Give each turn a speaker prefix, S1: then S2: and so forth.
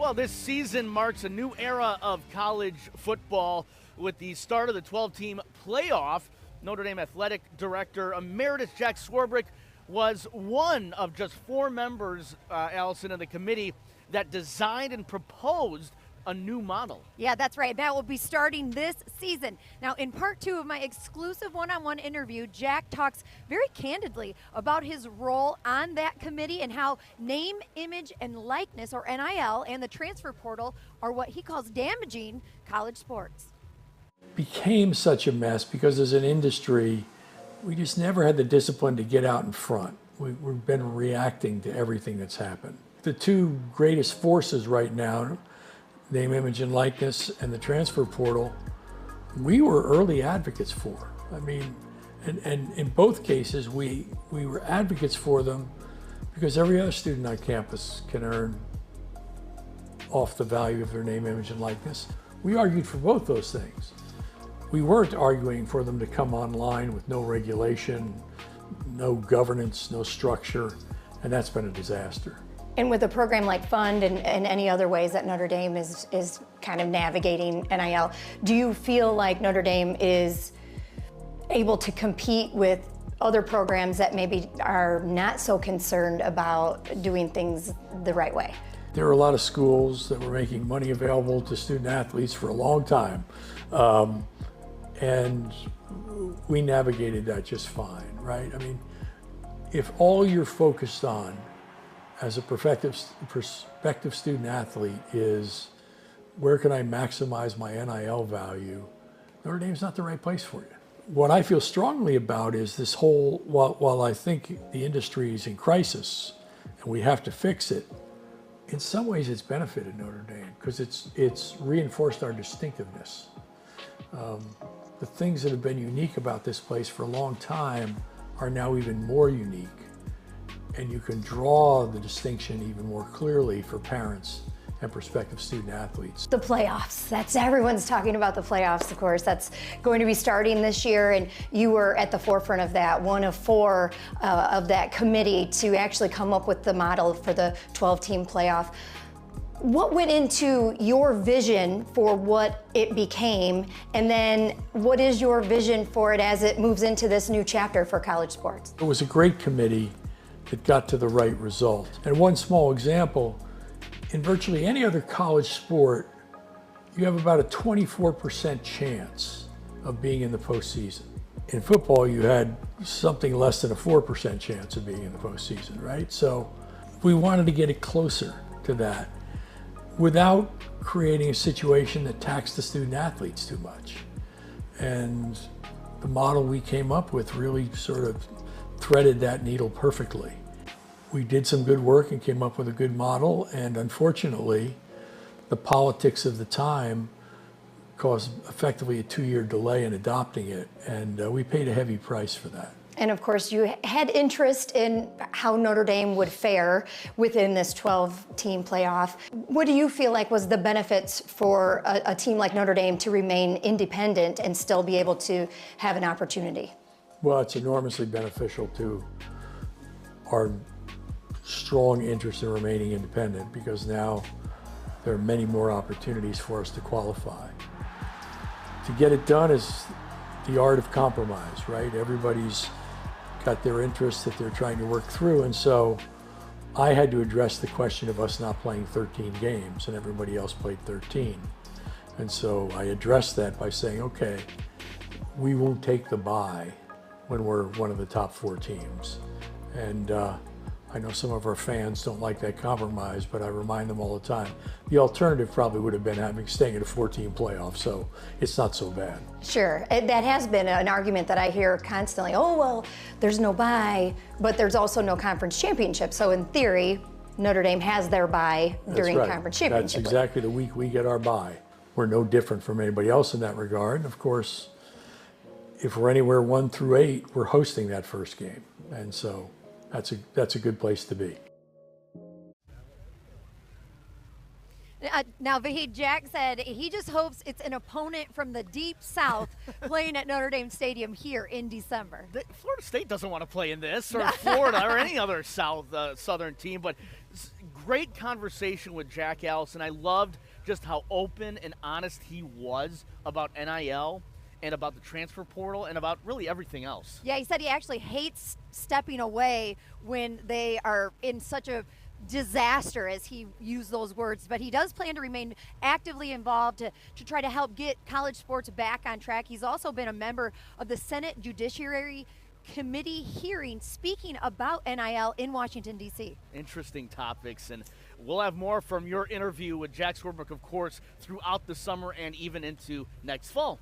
S1: Well, this season marks a new era of college football with the start of the 12-team playoff. Notre Dame Athletic Director Emeritus Jack Swarbrick was one of just 4 members, Allison, of the committee that designed and proposed a new model.
S2: Yeah, that's right. That will be starting this season. Now, in part 2 of my exclusive one-on-one interview, Jack talks very candidly about his role on that committee and how name, image, and likeness, or NIL, and the transfer portal are what he calls damaging college sports.
S3: Became such a mess because as an industry, we just never had the discipline to get out in front. We've been reacting to everything that's happened. The 2 greatest forces right now, name, image, and likeness, and the transfer portal, we were early advocates for. I mean, and in both cases, we were advocates for them because every other student on campus can earn off the value of their name, image, and likeness. We argued for both those things. We weren't arguing for them to come online with no regulation, no governance, no structure, and that's been a disaster.
S4: And with a program like Fund and any other ways that Notre Dame is kind of navigating NIL, do you feel like Notre Dame is able to compete with other programs that maybe are not so concerned about doing things the right way?
S3: There are a lot of schools that were making money available to student athletes for a long time. And we navigated that just fine, right? I mean, if all you're focused on as a prospective student athlete is where can I maximize my NIL value, Notre Dame's not the right place for you. What I feel strongly about is this whole, while I think the industry is in crisis and we have to fix it, in some ways it's benefited Notre Dame because it's reinforced our distinctiveness. The things that have been unique about this place for a long time are now even more unique. And you can draw the distinction even more clearly for parents and prospective student athletes.
S4: The playoffs, everyone's talking about the playoffs, of course. That's going to be starting this year, and you were at the forefront of that, one of 4 of that committee to actually come up with the model for the 12-team playoff. What went into your vision for what it became, and then what is your vision for it as it moves into this new chapter for college sports?
S3: It was a great committee that got to the right result. And one small example, in virtually any other college sport, you have about a 24% chance of being in the postseason. In football, you had something less than a 4% chance of being in the postseason, right? So we wanted to get it closer to that without creating a situation that taxed the student athletes too much. And the model we came up with really sort of threaded that needle perfectly. We did some good work and came up with a good model, and unfortunately, the politics of the time caused effectively a 2-year delay in adopting it, and we paid a heavy price for that.
S4: And of course, you had interest in how Notre Dame would fare within this 12-team playoff. What do you feel like was the benefits for a team like Notre Dame to remain independent and still be able to have an opportunity?
S3: Well, it's enormously beneficial to our strong interest in remaining independent because now there are many more opportunities for us to qualify. To get it done is the art of compromise, right? Everybody's got their interests that they're trying to work through, and so I had to address the question of us not playing 13 games and everybody else played 13. And so I addressed that by saying, okay, we won't take the bye when we're one of the top 4 teams. And I know some of our fans don't like that compromise, but I remind them all the time, the alternative probably would have been staying at a 14 playoff, so it's not so bad.
S4: Sure, that has been an argument that I hear constantly. Oh, well, there's no bye, but there's also no conference championship. So in theory, Notre Dame has their bye during conference championship.
S3: That's exactly the week we get our bye. We're no different from anybody else in that regard. Of course, if we're anywhere 1 through 8, we're hosting that first game. And so that's a good place to be.
S2: Now, Vahid, Jack said he just hopes it's an opponent from the deep south playing at Notre Dame Stadium here in December.
S1: Florida State doesn't want to play in this, or Florida, or any other southern team, but great conversation with Jack, Allison. I loved just how open and honest he was about NIL and about the transfer portal and about really everything else.
S2: Yeah, he said he actually hates stepping away when they are in such a disaster, as he used those words, but he does plan to remain actively involved to try to help get college sports back on track. He's also been a member of the Senate Judiciary Committee hearing speaking about NIL in Washington, D.C.
S1: Interesting topics, and we'll have more from your interview with Jack Swarbrick, of course, throughout the summer and even into next fall.